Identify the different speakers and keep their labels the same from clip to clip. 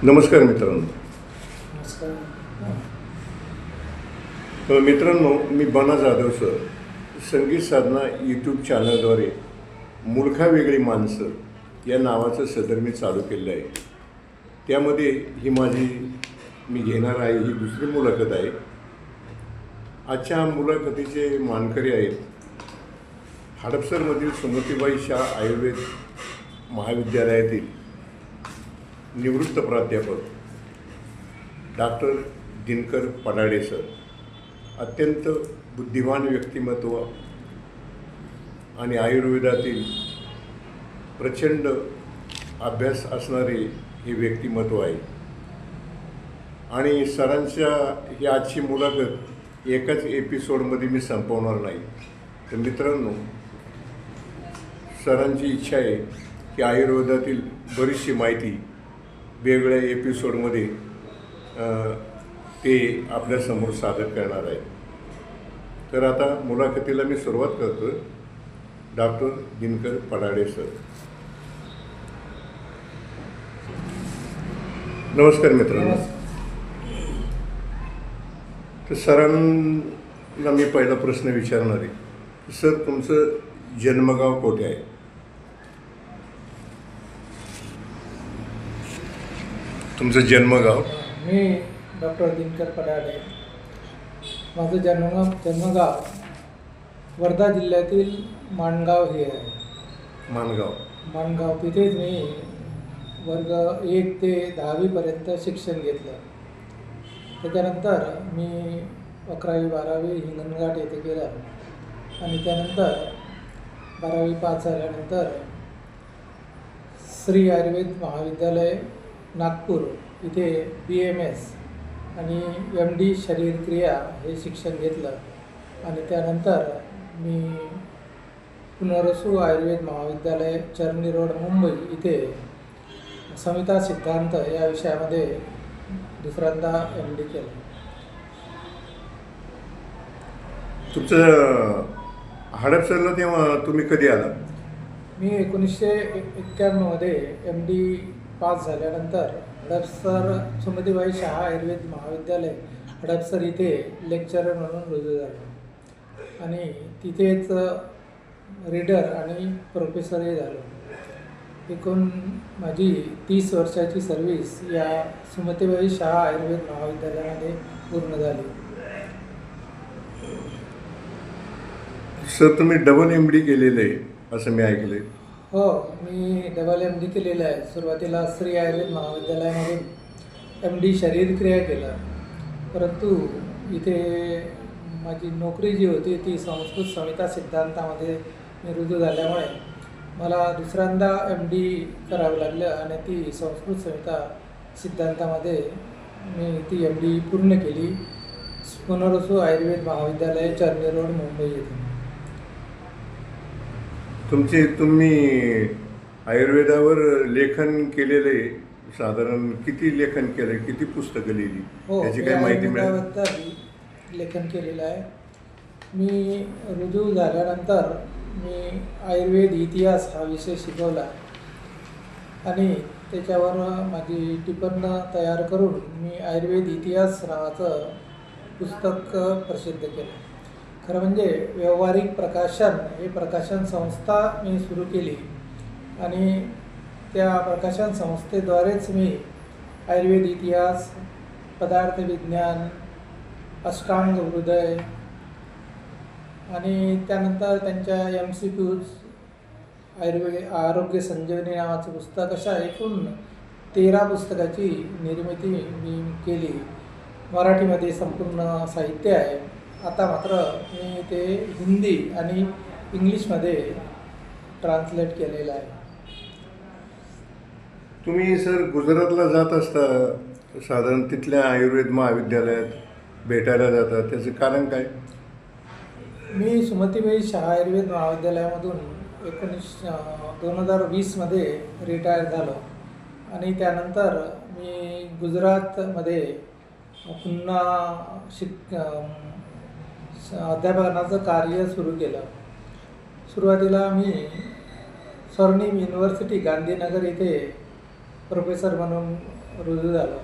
Speaker 1: नमस्कार मित्रांनो. मित्रांनो, मी बना जाधव सर संगीत साधना यूट्यूब चॅनलद्वारे मूर्खा वेगळी माणसं या नावाचं सदर मी चालू केलं आहे. त्यामध्ये ही मी घेणार आहे ही दुसरी मुलाखत आहे. आजच्या मुलाखतीचे मानकरी आहेत हडपसरमधील सुमतीबाई शाह आयुर्वेद महाविद्यालयातील निवृत्त प्राध्यापक डॉक्टर दिनकर पडाडे सर. अत्यंत बुद्धिमान व्यक्तिमत्व आणि आयुर्वेदातील प्रचंड अभ्यास असणारे हे व्यक्तिमत्व आहे. आणि सरांच्या ही आजची मुलाखत एकाच एपिसोडमध्ये मी संपवणार नाही. तर मित्रांनो, सरांची इच्छा आहे की आयुर्वेदातील बरीचशी माहिती वेगळ्या एपिसोडमध्ये ते आपल्यासमोर सादर करणार आहे. तर आता मुलाखतीला मी सुरुवात करतो. Doctor Dinkar Padade sir. नमस्कार मित्रांनो. तर सरांना मी पहिला प्रश्न विचारणार आहे. सर, तुमचं जन्मगाव कोठे आहे? तुमचं जन्मगाव?
Speaker 2: मी डॉक्टर दिनकर पडाडे. माझं जन्मगाव वर्धा जिल्ह्यातील माणगाव हे आहे. माणगाव तिथेच मी वर्ग 1 ते 10वीपर्यंत शिक्षण घेतलं. त्याच्यानंतर मी 11वी 12वी हिंगणघाट येथे केलं आणि त्यानंतर 12वी पास झाल्यानंतर श्री आयुर्वेद महाविद्यालय नागपूर इथे BMS आणि MD शरीरक्रिया हे शिक्षण घेतलं. आणि त्यानंतर मी पुनरसू आयुर्वेद महाविद्यालय चर्नी रोड मुंबई इथे संहिता सिद्धांत या विषयामध्ये दुसऱ्यांदा MD केलं.
Speaker 1: तुमचं हडपसरला तेव्हा तुम्ही कधी आला?
Speaker 2: मी 1991मध्ये MD पास झाल्यानंतर हडपसर सुमतीबाई शाह आयुर्वेद महाविद्यालय हडपसर इथे लेक्चरर म्हणून रुजू झालो आणि तिथेच रीडर आणि प्रोफेसरही झालो. एकूण माझी 30 वर्षाची सर्व्हिस या सुमतीबाई शाह आयुर्वेद महाविद्यालयामध्ये पूर्ण झाली.
Speaker 1: सर, तुम्ही डबल MD केलेलं आहे असं मी ऐकलं आहे.
Speaker 2: हो, मी डबल MD केलेलं आहे. सुरुवातीला श्री आयुर्वेद महाविद्यालयामधून MD शरीरक्रिया केलं, परंतु इथे माझी नोकरी जी होती ती संस्कृत संहिता सिद्धांतामध्ये मी रुजू झाल्यामुळे मला दुसऱ्यांदा MD करावं लागलं आणि ती संस्कृत संहिता सिद्धांतामध्ये मी ती MD पूर्ण केली पुनरसू आयुर्वेद महाविद्यालय चर्नी रोड मुंबई येथे.
Speaker 1: तुम्ही आयुर्वेदावर लेखन केलेले, साधारण किती लेखन केलं, किती पुस्तकं लिहिली?
Speaker 2: हो,
Speaker 1: त्याची काय माहिती मिळेल?
Speaker 2: लेखन केलेलं आहे. मी रुजू झाल्यानंतर मी आयुर्वेद इतिहास हा विषय शिकवला आणि त्याच्यावर माझी टिप्पणी तयार करून मी आयुर्वेद इतिहास नावाचं पुस्तक प्रसिद्ध केलं. खरं म्हणजे व्यावहारिक प्रकाशन हे प्रकाशन संस्था मी सुरू केली आणि त्या प्रकाशन संस्थेद्वारेच मी आयुर्वेद इतिहास, पदार्थ विज्ञान, अष्टांग हृदय आणि त्यानंतर त्यांच्या MCQs, आरोग्य संजीवनी नावाचं पुस्तक, अशा एकूण 13 पुस्तकाची निर्मिती मी केली. मराठीमध्ये संपूर्ण साहित्य आहे. आता मात्र मी ते हिंदी आणि इंग्लिशमध्ये ट्रान्सलेट केलेलं आहे.
Speaker 1: तुम्ही सर गुजरातला जात असता, साधारण तिथल्या आयुर्वेद महाविद्यालयात भेटायला जाता, त्याचं कारण काय?
Speaker 2: मी सुमतीबाई शाह आयुर्वेद महाविद्यालयामधून 2020मध्ये रिटायर झालो आणि त्यानंतर मी गुजरातमध्ये पुन्हा अध्यापनाचं कार्य सुरू केलं. सुरुवातीला मी स्वर्णिम युनिव्हर्सिटी गांधीनगर इथे प्रोफेसर म्हणून रुजू झालो.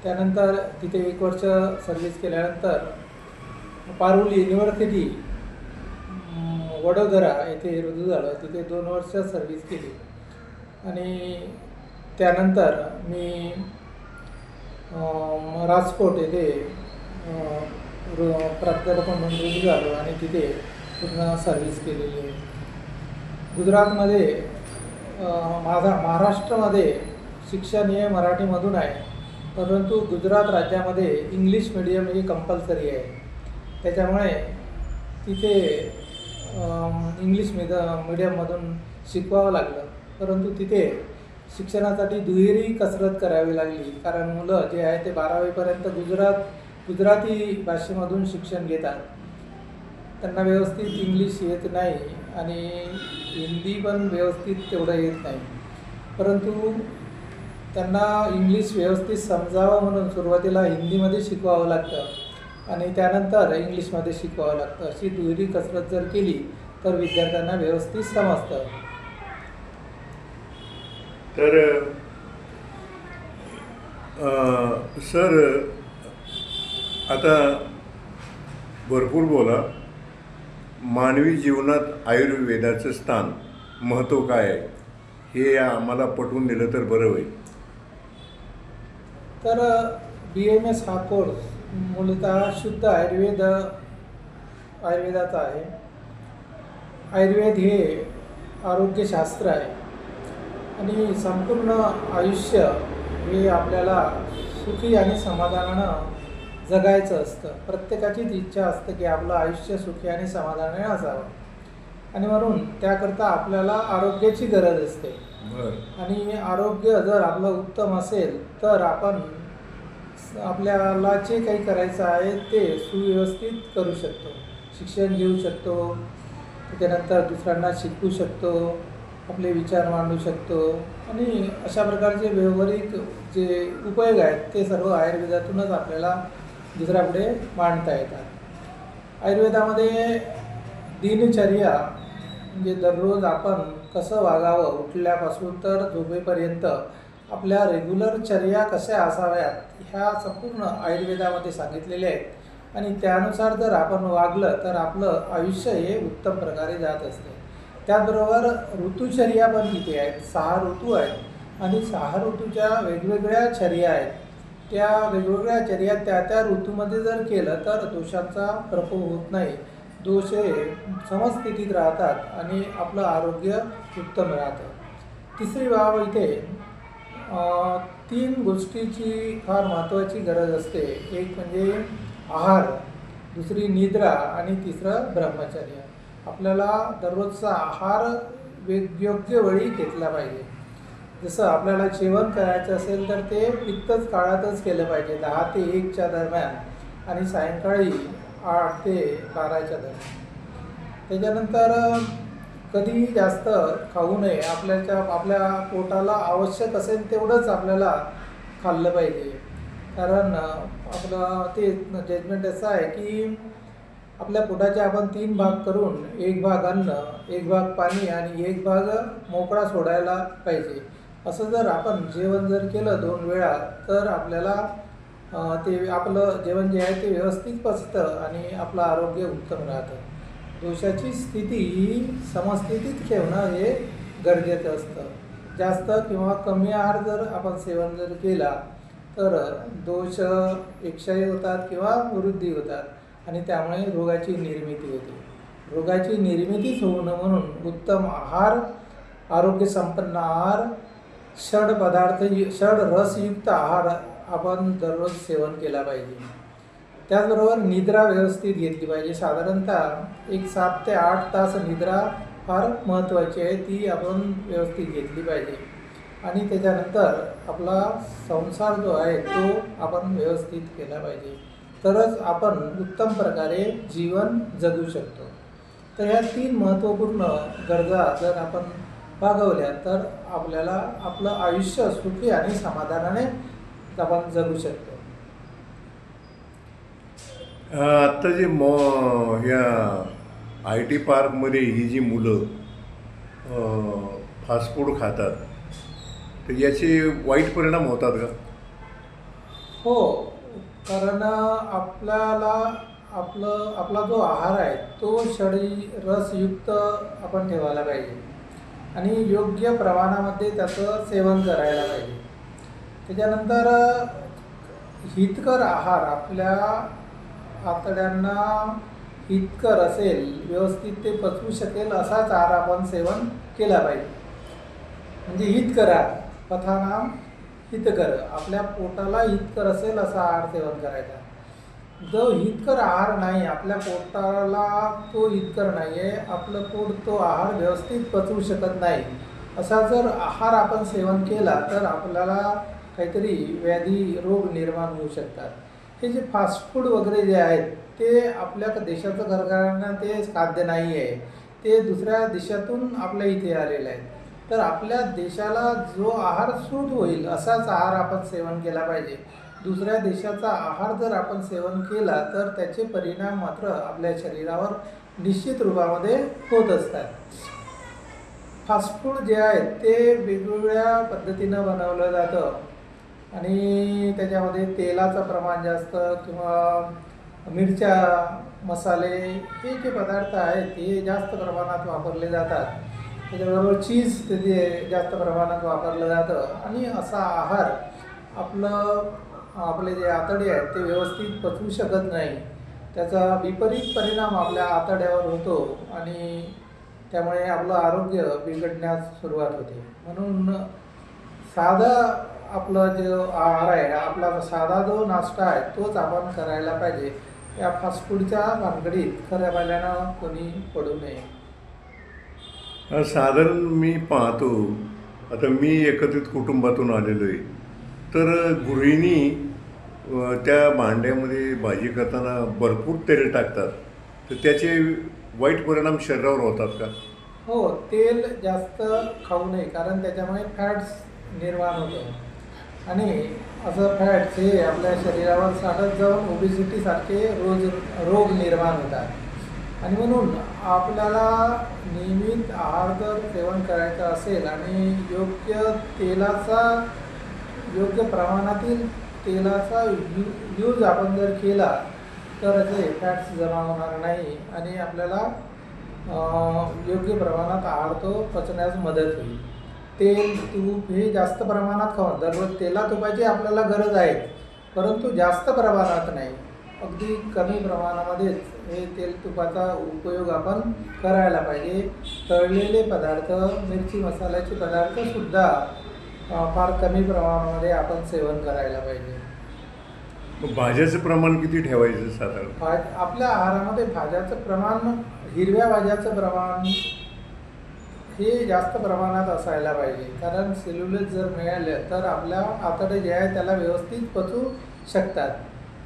Speaker 2: त्यानंतर तिथे 1 वर्ष सर्व्हिस केल्यानंतर पारुल युनिव्हर्सिटी वडोदरा येथे रुजू झालो. तिथे 2 वर्ष सर्व्हिस केली आणि त्यानंतर मी राजकोट येथे प्राध्यापक म्हणून रुजू झालो आणि तिथे पूर्ण सर्व्हिस केलेली आहे. गुजरातमध्ये महाराष्ट्रामध्ये शिक्षण हे मराठीमधून आहे, परंतु गुजरात राज्यामध्ये इंग्लिश मिडियम ही कंपल्सरी आहे. त्याच्यामुळे तिथे इंग्लिश मिडियममधून शिकवावं लागलं. परंतु तिथे शिक्षणासाठी दुहेरी कसरत करावी लागली, कारण मुलं जे आहे ते 12वीपर्यंत गुजराती भाषेमधून शिक्षण घेतात. त्यांना व्यवस्थित इंग्लिश येत नाही आणि हिंदी पण व्यवस्थित तेवढं येत नाही. परंतु त्यांना इंग्लिश व्यवस्थित समजावं म्हणून सुरुवातीला हिंदीमध्ये शिकवावं लागतं आणि त्यानंतर इंग्लिशमध्ये शिकवावं लागतं. अशी दुहेरी कसरत जर केली तर विद्यार्थ्यांना व्यवस्थित समजतं.
Speaker 1: तर सर, आता भरपूर बोला, मानवी जीवनात आयुर्वेदाचं स्थान, महत्त्व काय आहे हे आम्हाला पटवून दिलं तर बरं होईल.
Speaker 2: तर BMS हा कोर्स मूलतः शुद्ध आयुर्वेदाचा आहे. आयुर्वेद हे आरोग्यशास्त्र आहे आणि संपूर्ण आयुष्य हे आपल्याला सुखी आणि समाधानानं जगायचं असतं. प्रत्येकाचीच इच्छा असते की आपलं आयुष्य सुखी आणि समाधानाने असावं आणि म्हणून त्याकरता आपल्याला आरोग्याची गरज असते. आणि आरोग्य जर आपलं उत्तम असेल तर आपण आपल्याला जे काही करायचं आहे ते सुव्यवस्थित करू शकतो. शिक्षण घेऊ शकतो, त्यानंतर दुसऱ्यांना शिकवू शकतो, आपले विचार मांडू शकतो आणि अशा प्रकारचे व्यावहारिक जे उपयोग आहेत ते सर्व आयुर्वेदातूनच आपल्याला दुसऱ्यापुढे मांडता येतात. आयुर्वेदामध्ये दिनचर्या म्हणजे दररोज आपण कसं वागावं, उठल्यापासून तर झोपेपर्यंत आपल्या रेग्युलर चर्या कशा असाव्यात ह्या संपूर्ण आयुर्वेदामध्ये सांगितलेल्या आहेत आणि त्यानुसार जर आपण वागलं तर आपलं आयुष्य हे उत्तम प्रकारे जात असते. त्याचबरोबर ऋतुचर्या पण तिथे आहेत. 6 ऋतू आहेत आणि 6 ऋतूच्या वेगवेगळ्या चर्या आहेत. त्या वेगवेगळ्या चर्या त्या ऋतूमध्ये जर केलं तर दोषांचा प्रकोप होत नाही. दोष हे समस्थितीत राहतात आणि आपलं आरोग्य उत्तम राहतं. तिसरी बाब इथे 3 गोष्टीची फार महत्त्वाची गरज असते. एक म्हणजे आहार, दुसरी निद्रा आणि तिसरं ब्रह्मचर्य. आपल्याला दररोजचा आहार योग्य वेळी घेतला पाहिजे. जसं आपल्याला जेवण करायचं असेल तर ते इतकंच काळातच केलं पाहिजे, 10 ते 1च्या दरम्यान आणि सायंकाळी 8 ते 12च्या दरम्यान. त्याच्यानंतर कधीही जास्त खाऊ नये. आपल्या पोटाला आवश्यक असेल तेवढंच आपल्याला खाल्लं पाहिजे. कारण आपलं ते जजमेंट असं आहे की आपल्या पोटाचे आपण 3 भाग करून 1 भाग अन्न, 1 भाग पाणी आणि 1 भाग मोकळा सोडायला पाहिजे. असं जर आपण जेवण जर केलं 2 वेळा तर आपल्याला ते आपलं जेवण जे आहे ते व्यवस्थित पचतं आणि आपलं आरोग्य उत्तम राहतं. दोषाची स्थिती ही समस्थितीत ठेवणं हे गरजेचं असतं. जास्त किंवा कमी आहार जर आपण सेवन जर केला तर दोष एकशाही होतात किंवा वृद्धी होतात आणि त्यामुळे रोगाची निर्मिती होते. रोगाची निर्मितीच होऊ नये म्हणून उत्तम आहार, आरोग्यसंपन्न आहार, षड रसयुक्त आहार आपण दररोज सेवन केला पाहिजे. त्याचबरोबर निद्रा व्यवस्थित घेतली पाहिजे. साधारणतः एक 7 ते 8 तास निद्रा फार महत्त्वाची आहे, ती आपण व्यवस्थित घेतली पाहिजे. आणि त्याच्यानंतर आपला संसार जो आहे तो आपण व्यवस्थित केला पाहिजे, तरच आपण उत्तम प्रकारे जीवन जगू शकतो. तर ह्या 3 महत्त्वपूर्ण गरजा जर आपण भागवल्या तर आपल्याला आपलं आयुष्य सुखी आणि समाधानाने आपण जगू शकतो.
Speaker 1: आत्ता जे ह्या IT पार्कमध्ये ही जी मुलं फास्ट फूड खातात तर याचे वाईट परिणाम होतात का?
Speaker 2: हो, कारण आपल्याला आपला जो आहार आहे तो रसयुक्त आपण ठेवायला पाहिजे आणि योग्य प्रमाणामध्ये त्याचं सेवन करायला पाहिजे. त्याच्यानंतर हितकर आहार आपल्या आतड्यांना हितकर असेल, व्यवस्थित ते पचवू शकेल असाच आहार आपण सेवन केला पाहिजे. म्हणजे हितकर आहार, पथानाम हितकर, आपल्या पोटाला हितकर असेल असा आहार सेवन करायचा. जो हितकर आहार नाही, आपल्या पोटाला तो हितकर नाही आहे, आपलं पोट तो आहार व्यवस्थित पचवू शकत नाही, असा जर आहार आपण सेवन केला तर आपल्याला काहीतरी व्याधी रोग निर्माण होऊ शकतात. हे जे फास्ट फूड वगैरे जे आहेत ते आपल्या देशाचं घरघरांना ते खाद्य नाही आहे, ते दुसऱ्या देशातून आपल्या इथे आलेलं आहे. तर आपल्या देशाला जो आहार सूट होईल असाच आहार आपण सेवन केला पाहिजे. दुसऱ्या देशाचा आहार जर आपण सेवन केला तर त्याचे परिणाम मात्र आपल्या शरीरावर निश्चित रूपामध्ये होत असतात. फास्ट फूड जे आहेत ते वेगवेगळ्या पद्धतीनं बनवलं जातं आणि त्याच्यामध्ये तेलाचं प्रमाण जास्त किंवा मिरच्या, मसाले हे जे पदार्थ आहेत हे जास्त प्रमाणात वापरले जातात. त्याच्याबरोबर चीज तिथे जास्त प्रमाणात वापरलं जातं आणि असा आहार आपले जे आतडे आहेत ते व्यवस्थित पचवू शकत नाही. त्याचा विपरीत परिणाम आपल्या आतड्यावर होतो आणि त्यामुळे आपलं आरोग्य बिघडण्यास सुरुवात होते. म्हणून साधा आपलं जो आहार आहे, आपला साधा जो नाश्ता आहे तोच आपण करायला पाहिजे. या फास्ट फूडच्या भानगडीत खऱ्या पाहिल्यानं कोणी पडू नये.
Speaker 1: साधारण मी पाहतो, आता मी एकत्रित कुटुंबातून आलेलो आहे, तर गृहिणी त्या भांड्यामध्ये भाजी करताना भरपूर तेल टाकतात, तर त्याचे वाईट परिणाम शरीरावर होतात का?
Speaker 2: हो, तेल जास्त खाऊ नये कारण त्याच्यामुळे फॅट्स निर्माण होतं आणि असं फॅट्स हे आपल्या शरीरावर साठत जाऊन ओबेसिटीसारखे रोग निर्माण होतात. आणि म्हणून आपल्याला नियमित आहार जर सेवन करायचा असेल आणि योग्य प्रमाणातील तेलाचा यूज आपण जर केला तर असे फॅट्स जमा होणार नाही आणि आपल्याला योग्य प्रमाणात आहार तो पचण्यास मदत होईल. तेल, तूप हे जास्त प्रमाणात खाऊन, दररोज तेला तुपाची आपल्याला गरज आहे परंतु जास्त प्रमाणात नाही, अगदी कमी प्रमाणामध्येच हे तेल तुपाचा उपयोग आपण करायला पाहिजे. तळलेले पदार्थ, मिरची मसाल्याचे पदार्थसुद्धा फार कमी प्रमाणामध्ये आपण सेवन करायला पाहिजे.
Speaker 1: भाज्याचं प्रमाण किती ठेवायचं साधारण?
Speaker 2: आपल्या आहारामध्ये भाज्याचं प्रमाण, हिरव्या भाज्याचं प्रमाण हे जास्त प्रमाणात असायला पाहिजे. कारण सेल्युलोज जर मिळालं तर आपल्या आतडे जे आहे त्याला व्यवस्थित पचवू शकतात.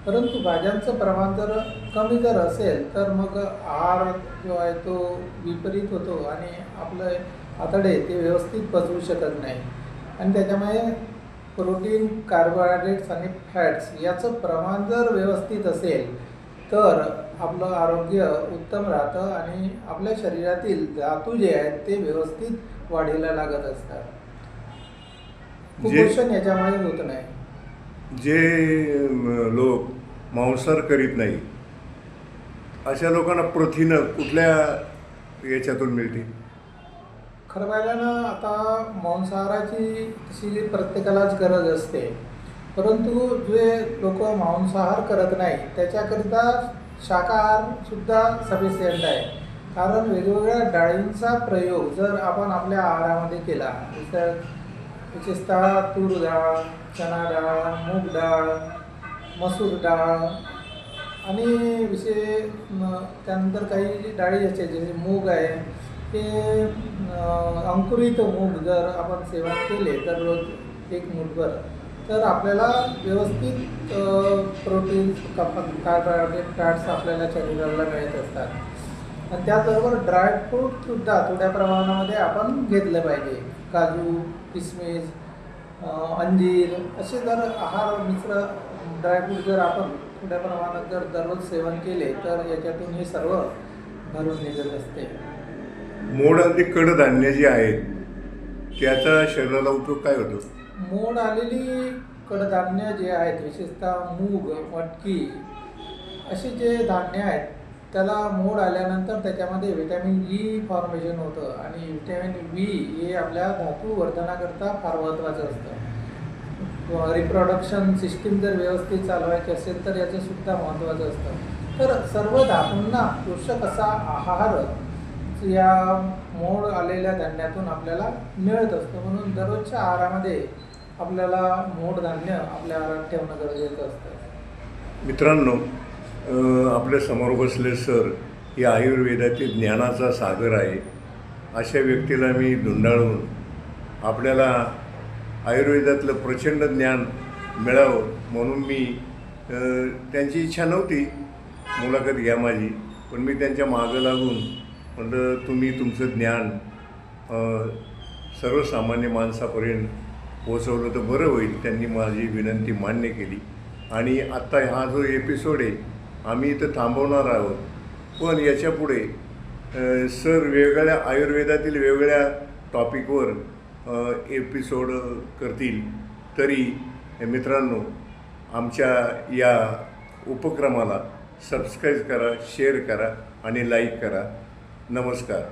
Speaker 2: परंतु भाज्यांचं प्रमाण जर कमी जर असेल तर मग आहार जो आहे तो विपरीत होतो आणि आपलं आतडे ते व्यवस्थित पचवू शकत नाही आणि त्याच्यामुळे प्रोटीन, कार्बोहायड्रेट्स आणि फॅट्स याचं प्रमाण जर व्यवस्थित असेल तर आपलं आरोग्य उत्तम राहतं आणि आपल्या शरीरातील धातू जे आहेत ते व्यवस्थित वाढीला लागत असतात. कुपोषण याच्यामुळे होत नाही.
Speaker 1: जे लोक मांसाहार करीत नाही अशा लोकांना प्रथिनं कुठल्या याच्यातून मिळते?
Speaker 2: खरं पाहिल्यानं आता मांसाहाराची तशी प्रत्येकालाच गरज असते, परंतु जे लोक मांसाहार करत नाही त्याच्याकरिता शाकाहारसुद्धा सफिशियंट आहे. कारण वेगवेगळ्या डाळींचा प्रयोग जर आपण आपल्या आहारामध्ये केला, जसं विशेषतः तूर डाळ, चणा डाळ, मूग डाळ, मसूर डाळ आणि त्यानंतर काही डाळी असे जसे मूग आहे ते अंकुरित मूग जर आपण सेवन केले तर रोज एक मूठभर तर आपल्याला व्यवस्थित प्रोटीन, कार्बोहायड्रेट, फॅट्स आपल्याला शरीराला मिळत असतात. आणि त्याचबरोबर ड्रायफ्रूटसुद्धा थोड्या प्रमाणामध्ये आपण घेतलं पाहिजे. काजू, किसमिस, अंजीर असे जर आहार मिश्र ड्रायफ्रूट जर आपण थोड्या प्रमाणात जर दररोज सेवन केले तर याच्यातून हे सर्व भरून निघत असते.
Speaker 1: मोड आणि कडधान्य जी आहेत त्याचा शरीराला उपयोग काय होतो?
Speaker 2: मोड आलेली कडधान्य जे आहेत, विशेषतः मूग, मटकी असे जे धान्य आहेत, त्याला मोड आल्यानंतर त्याच्यामध्ये व्हिटॅमिन ई फॉर्मेशन होतं आणि व्हिटॅमिन व्ही हे आपल्या धातू वर्धनाकरता फार महत्त्वाचं असतं. रिप्रोडक्शन सिस्टीम जर व्यवस्थित चालवायची असेल तर याचं सुद्धा महत्त्वाचं असतं. तर सर्व धातूंना पोषक असा आहार या मोड आलेल्या धान्यातून आपल्याला मिळत असतो. म्हणून दररोजच्या आहारामध्ये आपल्याला मोड धान्य आपल्या आहारात ठेवणं गरजेचं असतं.
Speaker 1: मित्रांनो, आपल्या समोर बसले सर हे आयुर्वेदातील ज्ञानाचा सागर आहे. अशा व्यक्तीला मी धुंडाळून आपल्याला आयुर्वेदातलं प्रचंड ज्ञान मिळावं म्हणून मी त्यांची इच्छा नव्हती मुलाखत घ्या माझी, पण मी त्यांच्या मागं लागून म्हटलं तुम्ही तुमचं ज्ञान सर्वसामान्य माणसापर्यंत पोचवलं तर बरं होईल. त्यांनी माझी विनंती मान्य केली आणि आत्ता हा जो एपिसोड आहे आम्ही इथं थांबवणार आहोत. पण याच्यापुढे सर वेगवेगळ्या आयुर्वेदातील वेगवेगळ्या टॉपिकवर एपिसोड करतील. तरी मित्रांनो, आमच्या या उपक्रमाला सबस्क्राईब करा, शेअर करा आणि लाईक करा. नमस्कार.